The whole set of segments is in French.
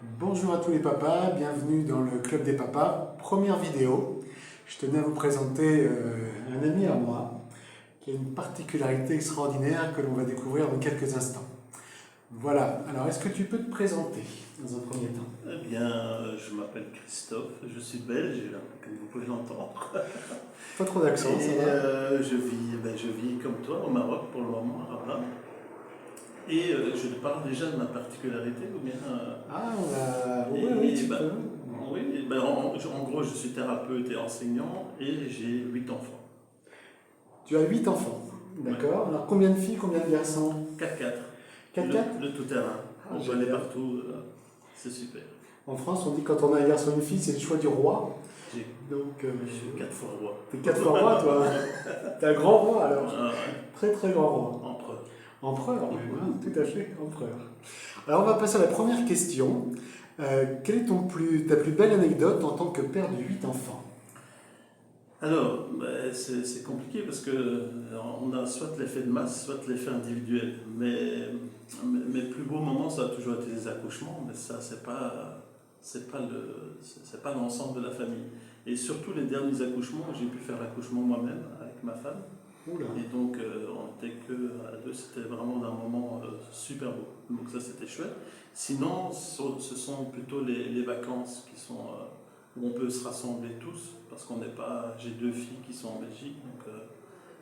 Bonjour à tous les papas, bienvenue dans le Club des Papas. Première vidéo, je tenais à vous présenter un ami à moi qui a une particularité extraordinaire que l'on va découvrir dans quelques instants. Voilà, alors est-ce que tu peux te présenter dans un premier temps? Eh bien, je m'appelle Christophe, je suis belge, là, comme vous pouvez l'entendre. Pas trop d'accent, Et ça va? je vis comme toi au Maroc pour le moment, à Rabat. Et je te parle déjà de ma particularité, ou bien... Ah, oui, et, oui, et tu ben, peux. oui, ben, en gros, je suis thérapeute et enseignant, et j'ai 8 enfants. Tu as 8 enfants, d'accord. Alors combien de filles, combien de garçons? 4-4. 4-4? Le tout-terrain. Ah, On peut aller génial. partout, c'est super. En France, on dit que quand on a un garçon et une fille, c'est le choix du roi. J'ai- Donc, Je suis 4 fois roi. t'es 4 fois roi, toi. T'es un grand roi, alors. Ah, Très, très grand roi. empereur. Empereur, oui, voilà, tout à fait, empereur. Alors on va passer à la première question. Quelle est ta plus belle anecdote en tant que père de 8 enfants? Alors, ben, c'est compliqué parce que on a soit l'effet de masse, soit l'effet individuel. Mes plus beaux moments, ça a toujours été les accouchements, mais ça, c'est pas l'ensemble de la famille. Et surtout les derniers accouchements, j'ai pu faire l'accouchement moi-même avec ma femme. Oula. Et donc, on n'était que à deux, c'était vraiment un moment super beau. Donc ça, c'était chouette. Sinon, ce sont plutôt les vacances qui sont où on peut se rassembler tous, parce qu'on n'est pas. J'ai 2 filles qui sont en Belgique, donc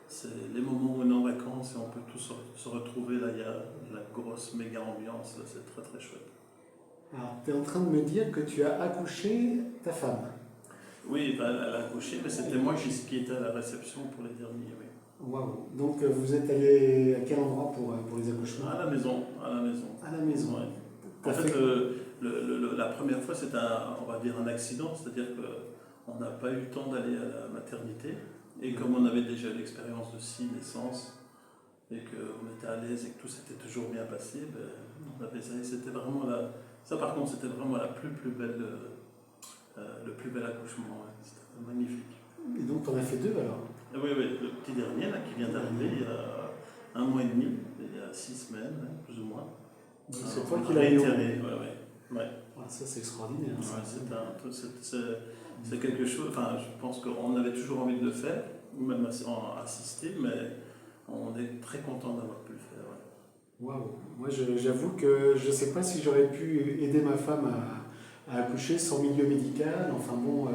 c'est les moments où on est en vacances et on peut tous se retrouver. Là, il y a la grosse méga ambiance, là, c'est très très chouette. Alors, tu es en train de me dire que tu as accouché ta femme. Oui, ben, elle a accouché, mais c'était moi qui étais à la réception pour les derniers, oui. Waouh. Donc vous êtes allé à quel endroit pour les accouchements? À la maison, à la maison. À la maison. Ouais. T'as En fait, fait- la première fois, c'était on va dire un accident, c'est-à-dire qu'on n'a pas eu le temps d'aller à la maternité. Et comme on avait déjà l'expérience de 6 naissances et qu'on était à l'aise et que tout s'était toujours bien passé, ben, on avait ça. Et c'était vraiment ça par contre, c'était vraiment plus belle, le plus bel accouchement. Ouais. C'était magnifique. Et donc tu en as fait deux alors? Oui, oui, le petit dernier là, qui vient d'arriver il y a 1 mois et demi, il y a 6 semaines, hein, plus ou moins. Donc c'est toi On qui a l'as eu. réitéré, ouais. Ah, ça c'est extraordinaire. Ouais, Ça. c'est quelque chose, enfin, je pense qu'on avait toujours envie de le faire, ou même assister, mais on est très content d'avoir pu le faire. Ouais. Waouh. Moi j'avoue que je ne sais pas si j'aurais pu aider ma femme à accoucher sans milieu médical. Enfin bon,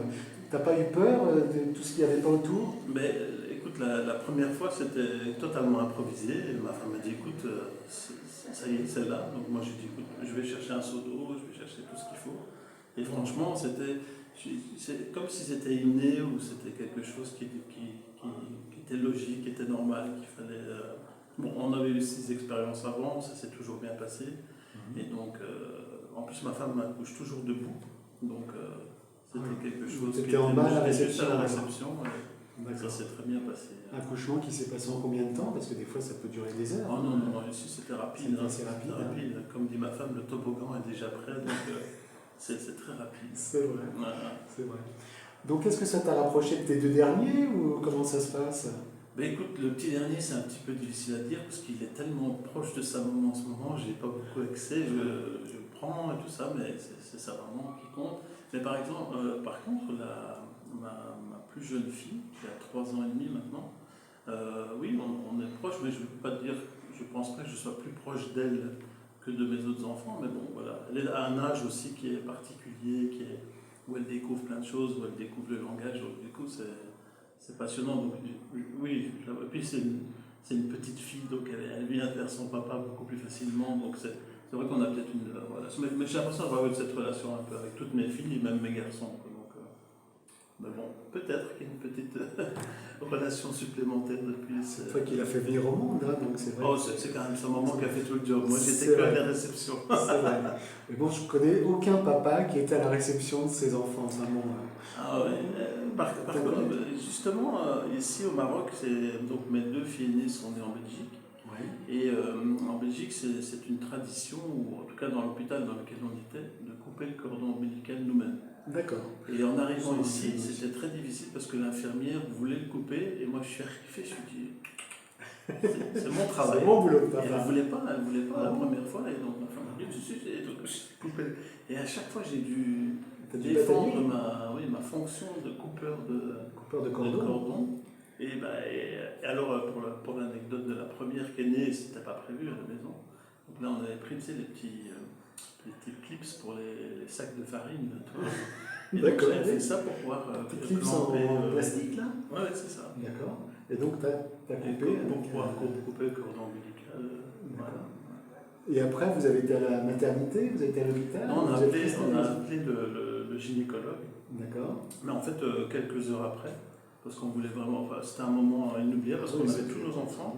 t'as pas eu peur de tout ce qu'il y avait pas autour? Mais écoute, la première fois, c'était totalement improvisé. Et ma femme m'a dit, écoute, ça y est, c'est là. Donc moi, j'ai dit, écoute, je vais chercher un seau d'eau, je vais chercher tout ce qu'il faut. Et franchement, c'est comme si c'était inné ou c'était quelque chose qui était logique, qui était normal, qu'il fallait. Bon, on avait eu 6 expériences avant, ça s'est toujours bien passé. Et donc, en plus, ma femme m'accouche toujours debout. Donc, c'était quelque chose Tu qui étais en bas à la j'étais juste réception. à la réception. Et ça D'accord. s'est très bien passé. Accouchement qui s'est passé en combien de temps? Parce que des fois ça peut durer des heures. Oh non, non, ici c'était rapide. C'était assez rapide, C'était hein. rapide. Comme dit ma femme, le toboggan est déjà prêt, donc c'est très rapide. C'est vrai, Voilà. c'est vrai. Donc est-ce que ça t'a rapproché de tes deux derniers ou comment ça se passe? Ben écoute, le petit dernier, c'est un petit peu difficile à dire parce qu'il est tellement proche de sa maman en ce moment, j'ai pas beaucoup accès, je le prends et tout ça, mais c'est sa maman qui compte. Mais par exemple, par contre, ma plus jeune fille, qui a 3 ans et demi maintenant, oui, on est proche, mais je ne peux pas te dire, je pense pas que je sois plus proche d'elle que de mes autres enfants, mais bon, voilà. Elle est à un âge aussi qui est particulier, où elle découvre plein de choses, où elle découvre le langage, donc du coup, c'est passionnant. Donc, oui, et puis c'est une petite fille, donc elle vient vers son papa beaucoup plus facilement, donc c'est vrai qu'on a peut-être une relation. Mais j'ai l'impression d'avoir eu cette relation un peu avec toutes mes filles et même mes garçons. Quoi. Donc, mais bon, peut-être qu'il y a une petite relation supplémentaire depuis. C'est toi qui l'as fait venir au monde, hein, donc c'est vrai. Oh, c'est quand même sa maman qui a fait tout le job. Moi, C'est j'étais que à vrai. la réception. C'est vrai. Mais bon, je connais aucun papa qui était à la réception de ses enfants. Enfin, bon, Ah ouais. Par contre, justement, ici au Maroc, donc mes 2 filles aînées sont nées en Belgique. ouais. Et en Belgique, c'est une tradition, ou en tout cas dans l'hôpital dans lequel on était, de couper le cordon ombilical nous-mêmes. D'accord. Et en arrivant ici, c'était très difficile parce que l'infirmière voulait le couper et moi je suis arrivé, je me suis dit, c'est mon travail. C'est mon boulot de Et elle papa. ne voulait pas la première fois, et donc ma femme m'a dit, donc je coupé. Et à chaque fois, j'ai dû T'as dû défendre batailler. ma fonction de coupeur Coupeur de de cordon. cordon. Et alors, pour l'anecdote de la première qui est née, c'était pas prévu à la maison. Donc là, on avait pris, tu sais, les petits clips pour les sacs de farine. Tu vois. Et donc, D'accord. j'avais fait ça pour pouvoir Petits clips clamper, en plastique là. Ouais, c'est ça. D'accord. Et donc t'as Et coupé. pour avec, pouvoir couper le cordon ombilical. D'accord. Et après, vous avez été à la maternité, vous avez été à l'hôpital. Non, vous êtes resté à on la a maison. appelé le gynécologue. D'accord. Mais en fait, quelques heures après, parce qu'on voulait vraiment. Enfin, c'était un moment inoubliable parce qu'on avait tous nos enfants.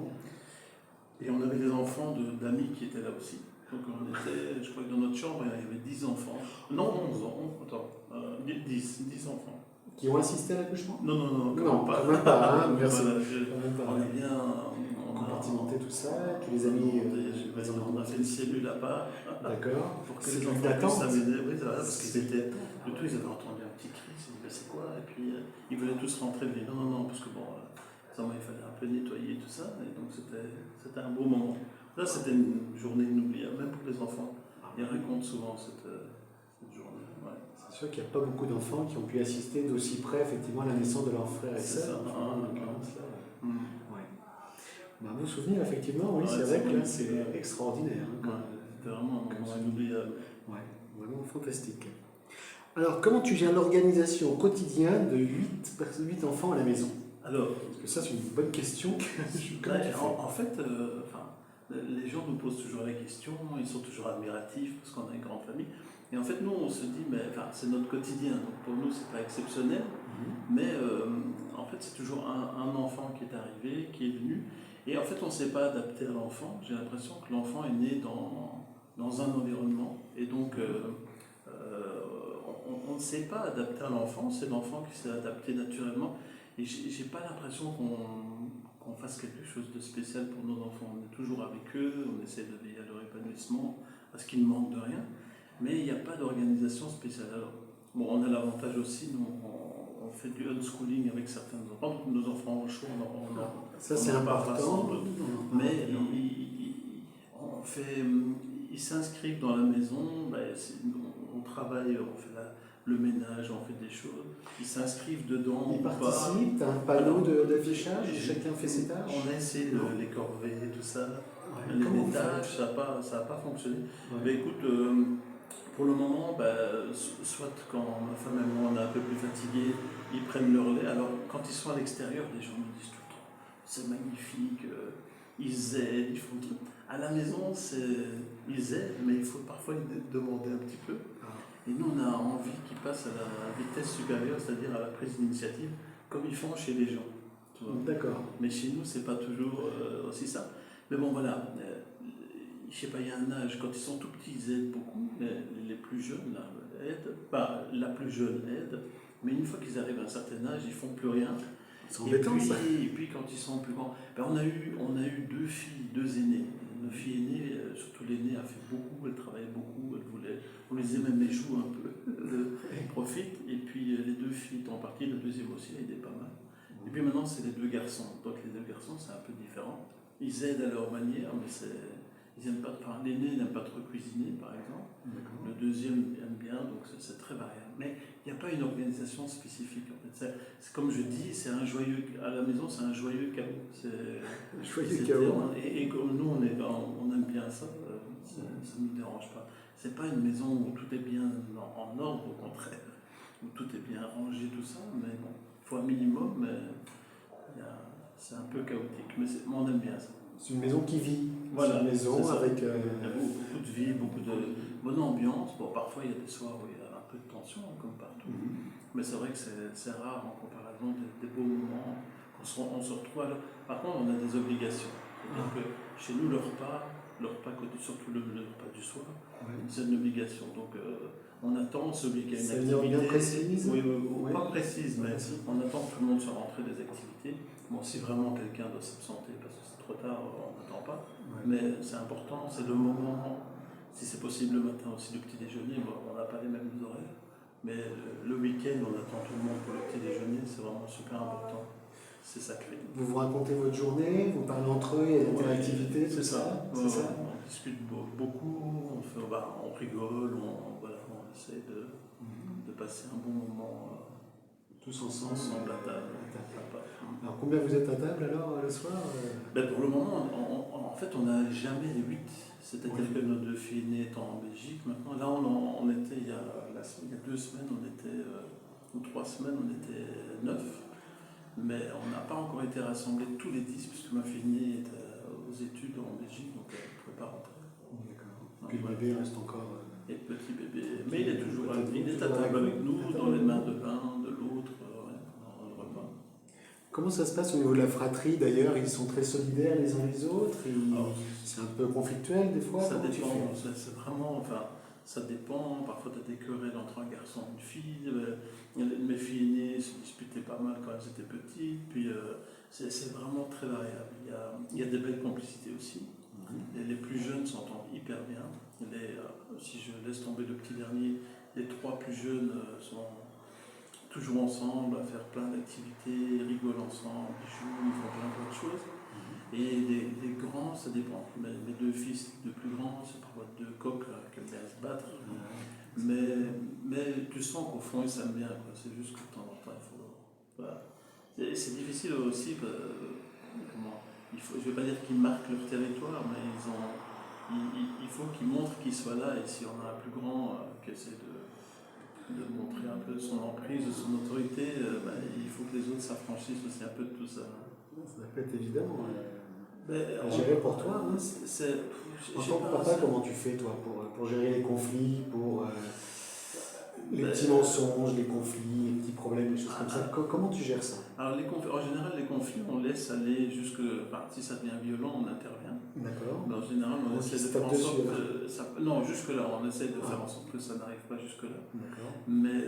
Et on avait des enfants d'amis qui étaient là aussi. Donc on était, je crois que dans notre chambre, il y avait 10 enfants. Non, 11 ans, attends, 10 enfants. Qui ont assisté à l'accouchement? Non, non, non, Non, pas. quand même pas, hein, merci. Voilà, Quand même pas. on est bien. Compartimenté tout ça, que les amis. On a fait une cellule à part. D'accord. Pour que C'est les une enfants d'attente. puissent s'amuser. Oui, voilà, parce qu'ils étaient. Le tout, ils avaient entendu un petit cri, ils se disaient, c'est quoi? Et puis ils voulaient tous rentrer. Mais non, non, non, parce que bon, il fallait un peu nettoyer tout ça. Et donc c'était un beau moment. Là, c'était une journée inoubliable, même pour les enfants. Ils racontent souvent cette journée. Ouais. C'est sûr qu'il n'y a pas beaucoup d'enfants qui ont pu assister d'aussi près effectivement à la naissance de leur frère et C'est sœur. ça. En l'occurrence, là. Mm. Ouais. Un beau souvenir, effectivement, oui, Ouais, c'est vrai que là, c'est c'est extraordinaire. Hein, Ouais, c'était vraiment un moment inoubliable. ouais, vraiment fantastique. Alors, comment tu gères l'organisation quotidienne de 8 enfants à la maison? Alors, Parce que ça, c'est une bonne question. Comment tu fais? en fait, les gens nous posent toujours la question, ils sont toujours admiratifs parce qu'on a une grande famille. Et en fait, nous, on se dit, mais c'est notre quotidien, donc pour nous, c'est pas exceptionnel. Mais en fait, c'est toujours un enfant qui est arrivé, qui est venu. Et en fait, on ne s'est pas adapté à l'enfant. J'ai l'impression que l'enfant est né dans un environnement. Et donc, on ne s'est pas adapté à l'enfant, c'est l'enfant qui s'est adapté naturellement. Et j'ai pas l'impression qu'on fasse quelque chose de spécial pour nos enfants. On est toujours avec eux, on essaie de veiller à leur épanouissement, à ce qu'ils ne manquent de rien. Mais il n'y a pas d'organisation spéciale. Alors, bon, on a l'avantage aussi, nous, on fait du unschooling avec certains enfants. Donc nos enfants ont chaud, ça, c'est important. Mais ils s'inscrivent dans la maison, on travaille, on fait le ménage, on fait des choses. Ils s'inscrivent dedans. Ils ou pas. participent, tu as un panneau d'affichage, chacun fait ses tâches. On a essayé les corvées et tout ça, Ouais, les comment vous tâches, ça n'a pas fonctionné. Ouais. Mais écoute, pour le moment, soit quand ma femme et moi on est un peu plus fatigués, ils prennent leur lait. Alors quand ils sont à l'extérieur, les gens me disent tout le temps, c'est magnifique, ils aident, ils font tout. À la maison, ils aident, mais il faut parfois demander un petit peu. Et nous, on a envie qu'ils passent à la vitesse supérieure, c'est-à-dire à la prise d'initiative, comme ils font chez les gens. Tu vois. D'accord. Mais chez nous, c'est pas toujours aussi ça. Mais bon, voilà. Je sais pas, il y a un âge, quand ils sont tout petits, ils aident beaucoup. Les plus jeunes, là, aident. Pas la plus jeune aide. Mais une fois qu'ils arrivent à un certain âge, ils font plus rien. C'est embêtant, ça. Et puis quand ils sont plus grands, on a eu deux filles, deux aînées. Nos filles aînées, surtout l'aînée, a fait beaucoup, elle travaillait beaucoup, elle voulait, on les aimait même les joues un peu, elle profite. Et puis les deux filles étant parties, la deuxième aussi a aidé pas mal. Et puis maintenant, c'est les deux garçons. Donc les deux garçons, c'est un peu différent. Ils aident à leur manière, mais ils aiment pas. Enfin, l'aîné n'aime pas trop cuisiner, par exemple. Le deuxième aime bien, donc c'est très variable. Mais il n'y a pas une organisation spécifique. En fait. C'est comme je dis, c'est un joyeux. À la maison, c'est un joyeux chaos. Joyeux chaos. Et comme nous, on aime bien ça. Ça ne nous dérange pas. C'est pas une maison où tout est bien en ordre, au contraire, où tout est bien rangé, tout ça. Mais bon, il faut un minimum. Mais c'est un peu chaotique. Mais on aime bien ça. C'est une maison qui vit. Voilà, c'est une maison avec. Il y a beaucoup de vie, beaucoup de bonne ambiance. Bon, parfois il y a des soirs où il y a un peu de tension, comme partout. Mais c'est vrai que c'est rare en comparaison des beaux moments. On se retrouve alors. Par contre, on a des obligations. C'est-à-dire que chez nous, le repas surtout le repas du soir, c'est une obligation. Donc on attend celui qui a une activité. C'est une heure bien précise. Oui, pas précise, mais on attend que tout le monde soit rentré des activités. Bon, si vraiment quelqu'un doit s'absenter parce que c'est trop tard, on n'attend pas. Mais c'est important, c'est le moment, si c'est possible le matin aussi, le petit déjeuner. Bon, on n'a pas les mêmes horaires, mais le week-end, on attend tout le monde pour le petit déjeuner, c'est vraiment super important. C'est sacré. Vous vous racontez votre journée, vous parlez entre eux, il y a de l'interactivité, c'est ça. C'est ça. On discute beaucoup, on rigole, voilà, essaye de passer un bon moment tous ensemble à table. Alors combien vous êtes à table alors le soir Ben, pour le moment, en fait, on n'a jamais les 8. C'est-à-dire que nos 2 filles aînées étant en Belgique maintenant, là on était il y a 2 semaines, on était, ou 3 semaines, on était 9. Mais on n'a pas encore été rassemblés tous les 10, puisque ma fille aînée est aux études en Belgique, donc elle ne pouvait pas rentrer. D'accord. Puis le bébé reste encore. Et le petit bébé. Mais il est toujours à table avec nous, dans les mains de l'un, de l'autre, dans le repas. Comment ça se passe au niveau de la fratrie d'ailleurs? Ils sont très solidaires les uns les autres c'est un peu conflictuel des fois? Ça dépend, c'est vraiment. Enfin, ça dépend. Parfois, tu as des querelles entre un garçon et une fille. Mes filles aînées se disputaient pas mal quand elles étaient petites. Puis, c'est vraiment très variable. Il y a des belles complicités aussi. Les plus jeunes s'entendent hyper bien. Si je laisse tomber le petit dernier, les 3 plus jeunes sont toujours ensemble, à faire plein d'activités, ils rigolent ensemble, ils jouent, ils font plein de choses. Et les grands, ça dépend. Mes 2 fils de plus grands, c'est parfois 2 coqs qui aiment bien se battre. Mais tu sens qu'au fond, ils s'aiment bien. C'est juste que de temps en temps, il faut. Voilà. C'est difficile aussi. Je ne vais pas dire qu'ils marquent leur territoire, mais il faut qu'ils montrent qu'ils soient là. Et si on a un plus grand qui essaie de montrer un peu son emprise, son autorité, il faut que les autres s'affranchissent aussi un peu de tout ça. Ça va pas être évident à gérer gérer pour toi. En tant que papa, comment tu fais toi pour gérer les conflits, pour les petits mensonges, les conflits, les petits problèmes, les choses comme ça? Comment tu gères ça? Alors en général, les conflits, on laisse aller jusque. Si ça devient violent, on intervient. D'accord. Mais en général, on essaie de faire en sorte que. Non, jusque-là, on essaie de faire en sorte que ça n'arrive pas jusque-là. D'accord. Mais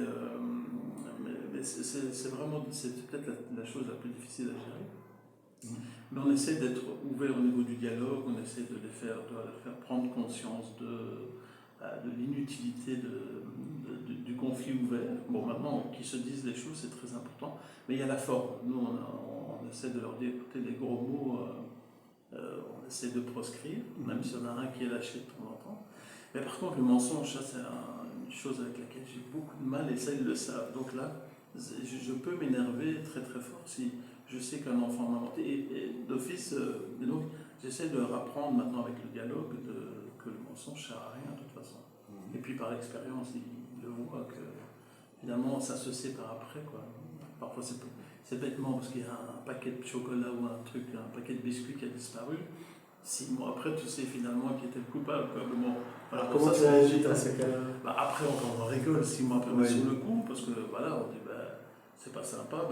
c'est vraiment. C'est peut-être la chose la plus difficile à gérer. Mais on essaie d'être ouvert au niveau du dialogue, on essaie de les faire prendre conscience de l'inutilité du conflit ouvert. Bon, maintenant, qu'ils se disent les choses, c'est très important. Mais il y a la forme. Nous, on essaie de leur dire, écoutez, les gros mots, on essaie de proscrire, même s'il y en a un qui est lâché de temps en temps. Mais par contre, le mensonge, ça, c'est une chose avec laquelle j'ai beaucoup de mal, et ça, ils le savent. Donc là, je peux m'énerver très très fort si je sais qu'un enfant m'a menti. Et d'office, donc, j'essaie de leur apprendre maintenant avec le dialogue que le mensonge ne sert à rien de toute façon. Et puis par expérience, ils le voient que finalement ça se sépare après, quoi. Parfois c'est bêtement parce qu'il y a un paquet de chocolat ou un paquet de biscuits qui a disparu. 6 mois après, tu sais finalement qui était le coupable, quoi. Mais bon, alors comment tu réagis dans ces cas-là? Après, on rigole 6 mois après, sur le coup, parce que voilà, on dit c'est pas sympa.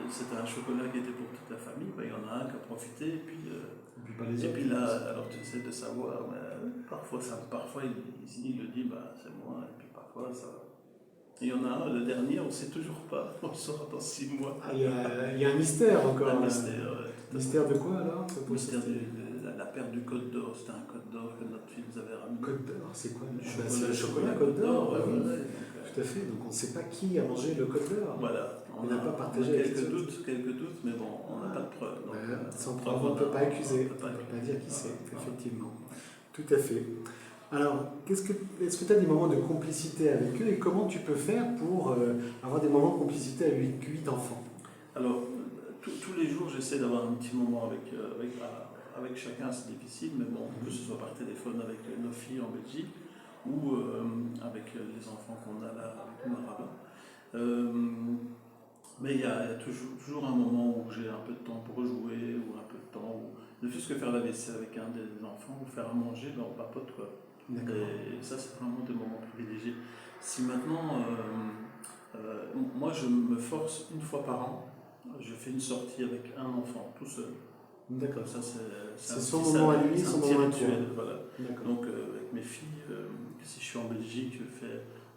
C'était un chocolat qui était pour toute la famille, il y en a un qui a profité, et puis là, alors tu essaies de savoir, parfois il le dit, c'est moi, et puis parfois ça. Et il y en a un, le dernier, on ne sait toujours pas, on le saura dans 6 mois. Il y a un mystère encore. Un mystère, mystère de quoi alors? Mystère de la perte du Côte d'Or, c'était un Côte d'Or que notre fille nous avait ramené. Côte d'Or, c'est quoi? C'est le chocolat Côte d'Or. Tout à fait, donc on ne sait pas qui a mangé le Côte d'Or. Voilà. On n'a pas partagé quelques doutes, mais bon, on n'a pas de preuves. Sans preuve, on ne peut pas accuser, on ne peut pas dire qui c'est, effectivement. Tout à fait. Alors, est-ce que tu as des moments de complicité avec eux et comment tu peux faire pour avoir des moments de complicité avec 8 enfants? Alors, tous les jours, j'essaie d'avoir un petit moment avec chacun, c'est difficile, mais bon, que ce soit par téléphone avec nos filles en Belgique ou avec les enfants qu'on a là, avec nous là-bas. Mais il y a toujours un moment où j'ai un peu de temps pour jouer, ou un peu de temps, ne fût-ce que faire la vaisselle avec un des enfants, ou faire à manger, on papote, quoi. Et ça, c'est vraiment des moments privilégiés. Si maintenant, moi je me force une fois par an, je fais une sortie avec un enfant, tout seul. D'accord. Ça, c'est son moment à lui, son moment à toi. Voilà. Donc avec mes filles, si je suis en Belgique,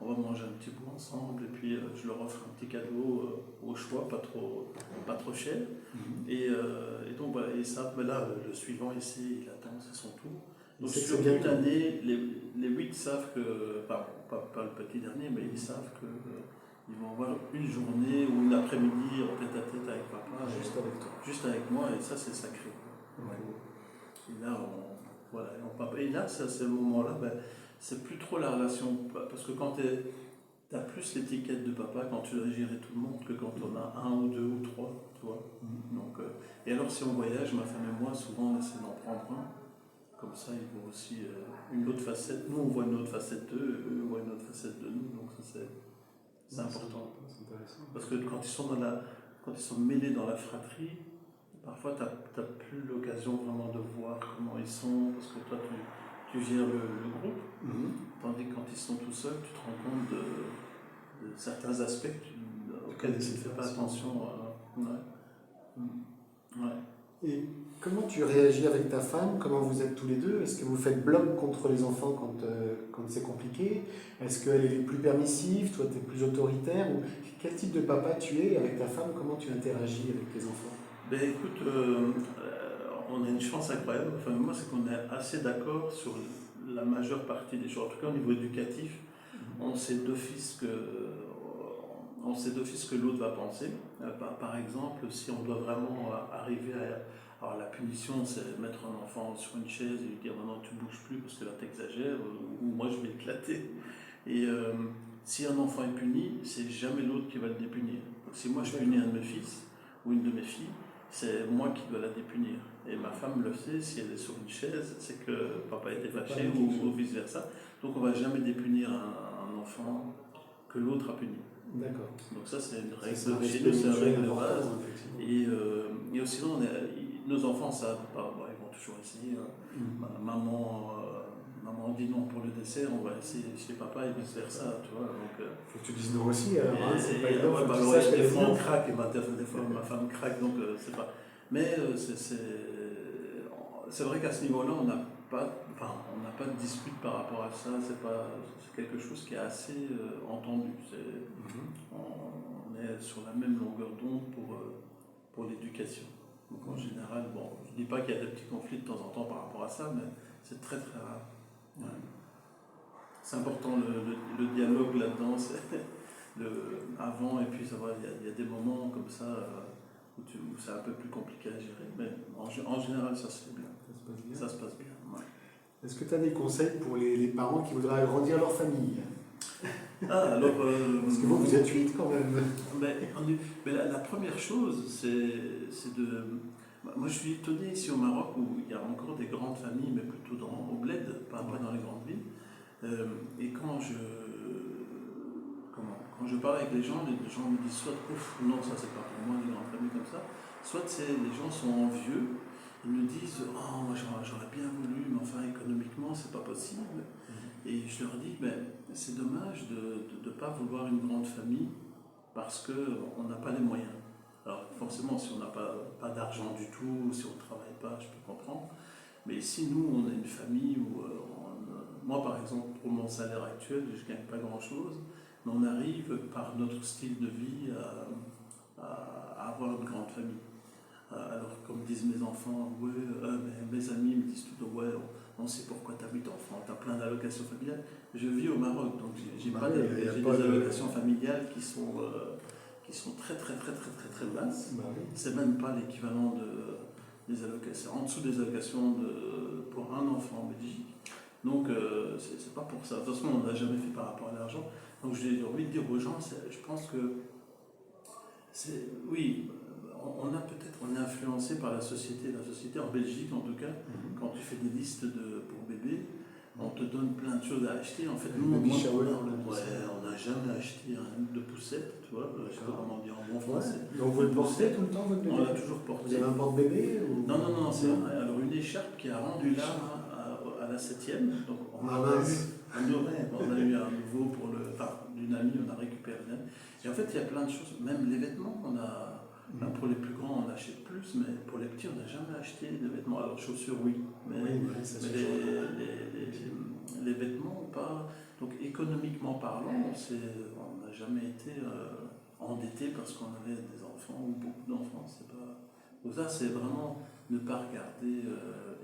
on va manger un petit bout ensemble, et puis je leur offre un petit cadeau au choix, pas trop cher. Et donc voilà, et ça, là, le suivant ici, il attend, c'est son tour. Donc sur toute l'année, les 8 savent que, pas le petit dernier, mais ils savent que ils vont avoir une journée ou une après-midi en tête-à-tête avec papa. Juste avec toi. Juste avec moi, et ça c'est sacré. Ouais. Et là, et là, c'est à ce moment-là, c'est plus trop la relation. Parce que quand tu as plus l'étiquette de papa quand tu dois gérer tout le monde que quand on a un ou deux ou trois, tu vois. Donc, et alors si on voyage, ma femme et moi, souvent on essaie d'en prendre un. Comme ça, ils voient aussi une autre facette. Nous, on voit une autre facette d'eux, eux voient une autre facette de nous. Donc ça, c'est important. C'est intéressant. Parce que quand ils sont mêlés dans la fratrie, parfois tu n'as plus l'occasion vraiment de voir comment ils sont, parce que toi tu gères le groupe, tandis que quand ils sont tout seuls, tu te rends compte de certains aspects auxquels tu ne fais pas attention. Et comment tu réagis avec ta femme? Comment vous êtes tous les deux? Est-ce que vous faites bloc contre les enfants quand c'est compliqué? Est-ce qu'elle est plus permissive? Toi, tu es plus autoritaire? Ou quel type de papa tu es avec ta femme? Comment tu interagis avec tes enfants? Ben écoute, on a une chance incroyable. Enfin, moi, c'est qu'on est assez d'accord sur la majeure partie des choses. En tout cas, au niveau éducatif, on sait d'office que l'autre va penser. Par exemple, si on doit vraiment arriver à... Alors la punition, c'est mettre un enfant sur une chaise et lui dire maintenant tu ne bouges plus parce que là tu exagères, ou moi je vais éclater. Et si un enfant est puni, c'est jamais l'autre qui va le dépunir. Donc si moi je punis un de mes fils ou une de mes filles, c'est moi qui dois la dépunir. Et ma femme le sait, si elle est sur une chaise, c'est que papa était fâché ou vice versa. Donc on ne va jamais dépunir un enfant que l'autre a puni. D'accord. Donc ça c'est une règle chez nous, c'est une règle de base. Et sinon nos enfants savent pas, ils vont toujours essayer. Maman dit non pour le dessert, on va essayer chez papa et vice versa, tu vois. Donc, faut que tu dises non aussi, alors. C'est pas évident. Des fois on craque, et des fois ma femme craque, donc c'est pas. Mais c'est vrai qu'à ce niveau-là, on n'a pas de dispute par rapport à ça. C'est quelque chose qui est assez entendu. On est sur la même longueur d'onde pour l'éducation. Donc en général, je ne dis pas qu'il y a des petits conflits de temps en temps par rapport à ça, mais c'est très très rare. Ouais. C'est important le dialogue là-dedans, c'est avant et puis ça va, il y a des moments comme ça où c'est un peu plus compliqué à gérer, mais en général ça se fait bien. Ça se passe bien. Ouais. Est-ce que tu as des conseils pour les parents qui voudraient agrandir leur famille? Parce que vous êtes 8 quand même. Mais la première chose, c'est de... Moi je suis étonné ici au Maroc où il y a encore des grandes familles, mais plutôt au bled, pas dans les grandes villes. Et quand je parle avec les gens me disent soit ouf, non, ça c'est pas pour moi, les grandes familles comme ça, soit les gens sont envieux, ils me disent oh, moi j'aurais bien voulu, mais enfin économiquement c'est pas possible. Et je leur dis c'est dommage de ne pas vouloir une grande famille parce qu'on n'a pas les moyens. Alors forcément, si on n'a pas d'argent du tout, si on ne travaille pas, je peux comprendre. Mais si nous, on a une famille où, moi par exemple, pour mon salaire actuel, je ne gagne pas grand-chose, mais on arrive par notre style de vie à avoir une grande famille. Alors comme disent mes enfants, mes amis me disent tout le temps, on sait pourquoi tu as 8 enfants, tu as plein d'allocations familiales. Je vis au Maroc, donc j'ai des allocations familiales qui sont très très très très très très basses. C'est même pas l'équivalent des allocations, en dessous des allocations pour un enfant en Belgique. Donc c'est pas pour ça. De toute façon, on n'a jamais fait par rapport à l'argent. Donc j'ai envie de dire aux gens, je pense que oui, on est influencé par la société en Belgique en tout cas, quand tu fais des listes pour bébés, on te donne plein de choses à acheter. En fait, nous, on n'a jamais acheté de poussette, tu vois, je sais pas comment dire en bon français. Donc vous le portez tout le temps, votre bébé? On l'a toujours porté. Vous avez un porte-bébé Non, c'est alors une écharpe qui a rendu là à la 7e. Donc on a eu un nouveau d'une amie, on a récupéré une amie. Et en fait, il y a plein de choses, même les vêtements, pour les plus grands, on achète plus, mais pour les petits, on n'a jamais acheté des vêtements. Alors, chaussures, oui, mais les vêtements, pas. Donc, économiquement parlant, on n'a jamais été endetté parce qu'on avait des enfants ou beaucoup d'enfants. Donc, ça, c'est vraiment ne pas regarder.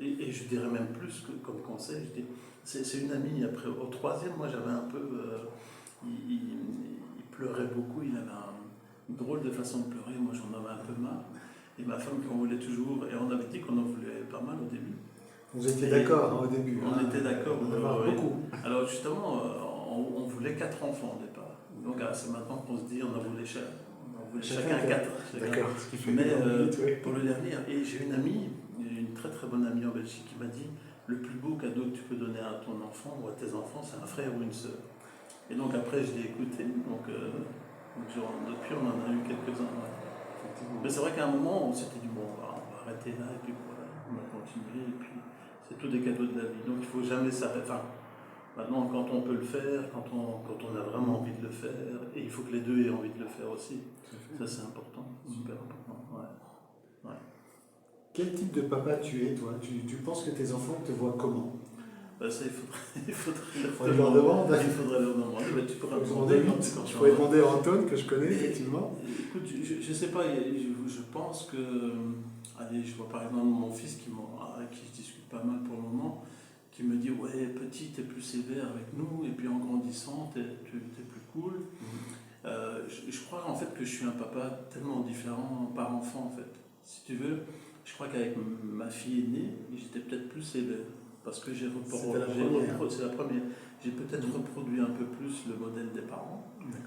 Et je dirais même plus comme conseil, c'est une amie, après, au 3e, moi, j'avais un peu. Il pleurait beaucoup, il avait une drôle de façon de pleurer, moi j'en avais un peu marre. Et ma femme qui en voulait toujours, et on avait dit qu'on en voulait pas mal au début. Vous étiez d'accord hein, au début. On était d'accord. On en avait beaucoup. Alors justement, on voulait 4 enfants au départ. Donc c'est maintenant qu'on se dit on voulait chacun 4. D'accord, ce qui fait Mais vite, oui. pour le dernier, et j'ai une amie, une très très bonne amie en Belgique qui m'a dit le plus beau cadeau que tu peux donner à ton enfant ou à tes enfants, c'est un frère ou une sœur. Et donc après je l'ai écouté, donc depuis on en a eu quelques-uns. Ouais. Mais c'est vrai qu'à un moment on s'était dit bon on va arrêter là et puis voilà, on va continuer et puis c'est tout des cadeaux de la vie. Donc il ne faut jamais s'arrêter. Enfin, maintenant quand on peut le faire, quand on a vraiment envie de le faire, et il faut que les deux aient envie de le faire aussi. Ça c'est important, super important. Ouais. Ouais. Quel type de papa tu es toi? Tu penses que tes enfants te voient comment? Ben ça, il faudrait leur demander. Il faudrait leur demander. Ben, tu pourras demander. Je pourrais demander à Antoine, que je connais, effectivement. Écoute, je ne sais pas, je pense que. Allez, je vois par exemple mon fils avec qui je discute pas mal pour le moment, qui me dit ouais, petit, t'es plus sévère avec nous, et puis en grandissant, t'es plus cool. Je crois en fait que je suis un papa tellement différent par enfant, en fait. Si tu veux, je crois qu'avec ma fille aînée, j'étais peut-être plus sévère. Parce que c'est la première. J'ai peut-être reproduit un peu plus le modèle des parents.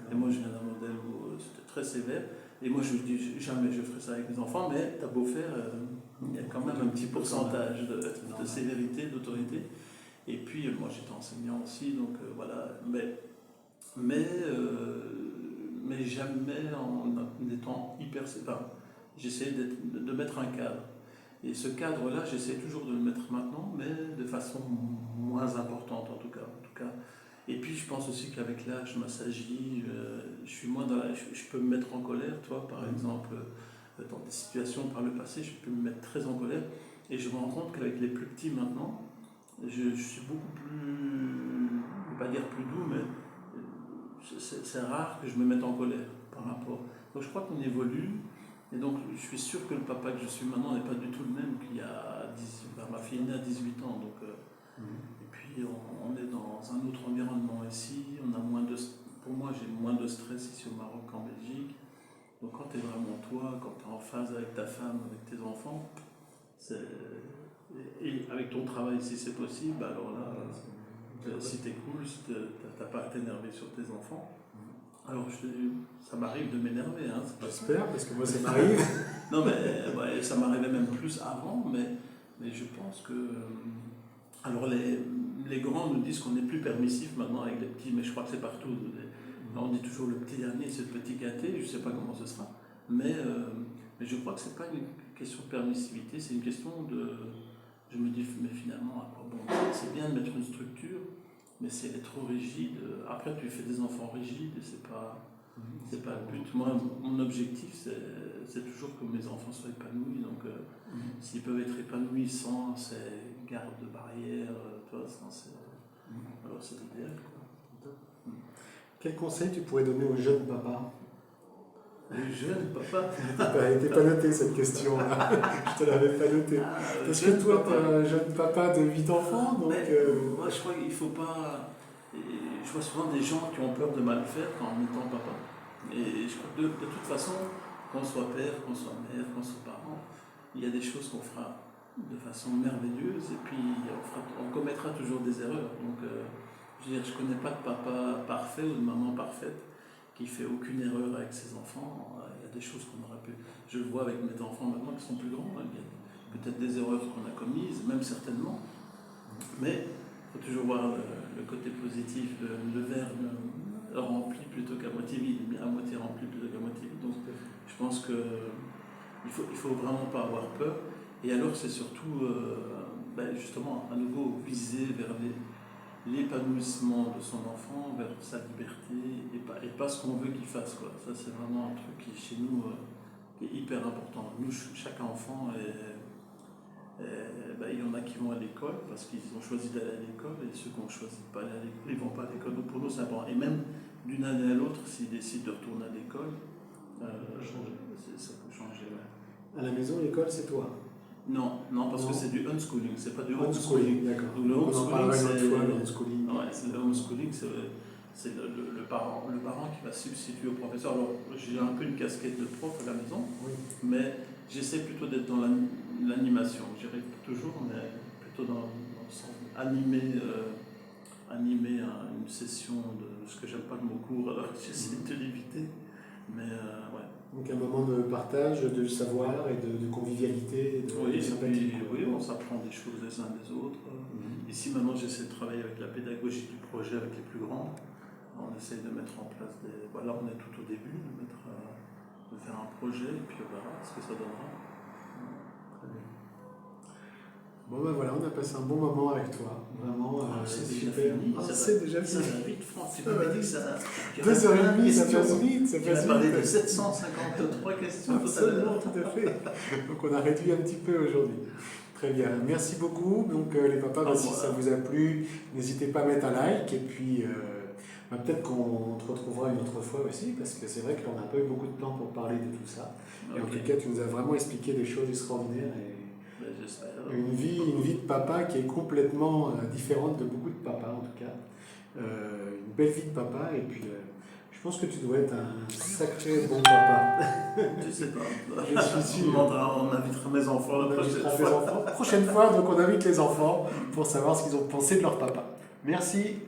Et moi, je viens d'un modèle où c'était très sévère. Et moi, je dis jamais je ferai ça avec mes enfants, mais t'as beau faire, il y a quand même un petit pourcentage de sévérité, d'autorité. Et puis, moi, j'étais enseignant aussi, donc voilà. Mais jamais en étant hyper sévère. J'essayais de mettre un cadre. Et ce cadre-là, j'essaie toujours de le mettre maintenant, mais de façon moins importante en tout cas. Et puis je pense aussi qu'avec l'âge, je m'assagis, je suis moins je peux me mettre en colère, toi par exemple, dans des situations par le passé, je peux me mettre très en colère. Et je me rends compte qu'avec les plus petits maintenant, je suis beaucoup plus, je ne vais pas dire plus doux, mais c'est rare que je me mette en colère par rapport. Donc je crois qu'on évolue. Et donc, je suis sûr que le papa que je suis maintenant n'est pas du tout le même qu'il y a ma fille est née à 18 ans. Donc, et puis, on est dans un autre environnement ici. On a pour moi, j'ai moins de stress ici au Maroc qu'en Belgique. Donc, quand tu es vraiment toi, quand tu es en phase avec ta femme, avec tes enfants, et avec ton travail, si c'est possible, alors là, si tu es cool, si tu n'as pas à t'énerver sur tes enfants. Alors, ça m'arrive de m'énerver. Hein, j'espère, parce que moi, ça m'arrive. Non, mais ouais, ça m'arrivait même plus avant, mais je pense que. Alors, les grands nous disent qu'on est plus permissif maintenant avec les petits, mais je crois que c'est partout. On dit toujours le petit dernier, c'est le petit gâté, je ne sais pas comment ce sera. Mais je crois que ce n'est pas une question de permissivité, c'est une question de. Je me dis, mais finalement, à quoi bon, c'est bien de mettre une structure. Mais si elle est trop rigide, après tu fais des enfants rigides et c'est pas le but. Moi, mon objectif, c'est toujours que mes enfants soient épanouis. Donc, s'ils peuvent être épanouis sans ces gardes de barrière, alors c'est l'idéal. Quel conseil tu pourrais donner aux jeunes papas? Les jeunes papas? Elle n'était pas notée cette question-là. Je te l'avais pas notée. Parce que toi, tu es un jeune papa de 8 enfants. Donc, moi, je crois qu'il ne faut pas. Je vois souvent des gens qui ont peur de mal faire en étant papa. Et je crois que de toute façon, qu'on soit père, qu'on soit mère, qu'on soit parent, il y a des choses qu'on fera de façon merveilleuse et puis on commettra toujours des erreurs. Donc, je ne connais pas de papa parfait ou de maman parfaite qui fait aucune erreur avec ses enfants. Il y a des choses qu'on aurait pu. Je le vois avec mes enfants maintenant qui sont plus grands. Il y a peut-être des erreurs qu'on a commises, même certainement. Mais il faut toujours voir le côté positif, le verre rempli plutôt qu'à moitié vide, bien à moitié rempli plutôt qu'à moitié vide. Donc je pense qu'il faut vraiment pas avoir peur. Et alors c'est surtout justement à nouveau viser vers l'épanouissement de son enfant, vers sa liberté et pas ce qu'on veut qu'il fasse, quoi. Ça c'est vraiment un truc qui chez nous est hyper important. Nous, chaque enfant il y en a qui vont à l'école parce qu'ils ont choisi d'aller à l'école et ceux qui ont choisi de ne pas aller à l'école, ils ne vont pas à l'école. Donc pour nous, c'est important. Et même d'une année à l'autre, s'ils décident de retourner à l'école, ça peut changer. Ouais. À la maison, l'école, c'est toi? Non, parce que c'est du unschooling, c'est pas du homeschooling. D'accord. Donc le homeschooling, c'est le homeschooling, c'est le parent qui va substituer au professeur. Alors j'ai un peu une casquette de prof à la maison, mais j'essaie plutôt d'être dans l'animation. J'y arrive toujours, mais plutôt dans le sens animer une session de ce que j'aime pas le mot cours, alors que j'essaie de l'éviter. Mais ouais. Donc un moment de partage, de savoir et de convivialité, de sympathie. Oui, on s'apprend des choses les uns des autres. Ici maintenant j'essaie de travailler avec la pédagogie du projet avec les plus grands. On essaye de mettre en place des... Là on est tout au début, de faire un projet et puis on verra ce que ça donnera. Très bien. Bon ben voilà, on a passé un bon moment avec toi. Vraiment, c'est super. déjà fini. C'est déjà Ça fini. va vite, Franck. Tu m'avais dit que ça... 2h30, ça passe vite. Tu as parlé de 753 questions tout à l'heure. Absolument, tout à fait. Donc on a réduit un petit peu aujourd'hui. Très bien, merci beaucoup. Donc les papas, si ça vous a plu, n'hésitez pas à mettre un like et puis peut-être qu'on te retrouvera une autre fois aussi parce que c'est vrai qu'on n'a pas eu beaucoup de temps pour parler de tout ça. Et en tout cas, tu nous as vraiment expliqué des choses extraordinaires et j'espère. une vie de papa qui est complètement différente de beaucoup de papas en tout cas. Une belle vie de papa et puis je pense que tu dois être un sacré bon papa. Je sais pas. Je suis sûr. On invitera mes enfants la prochaine fois. Prochaine fois, donc on invite les enfants pour savoir ce qu'ils ont pensé de leur papa. Merci.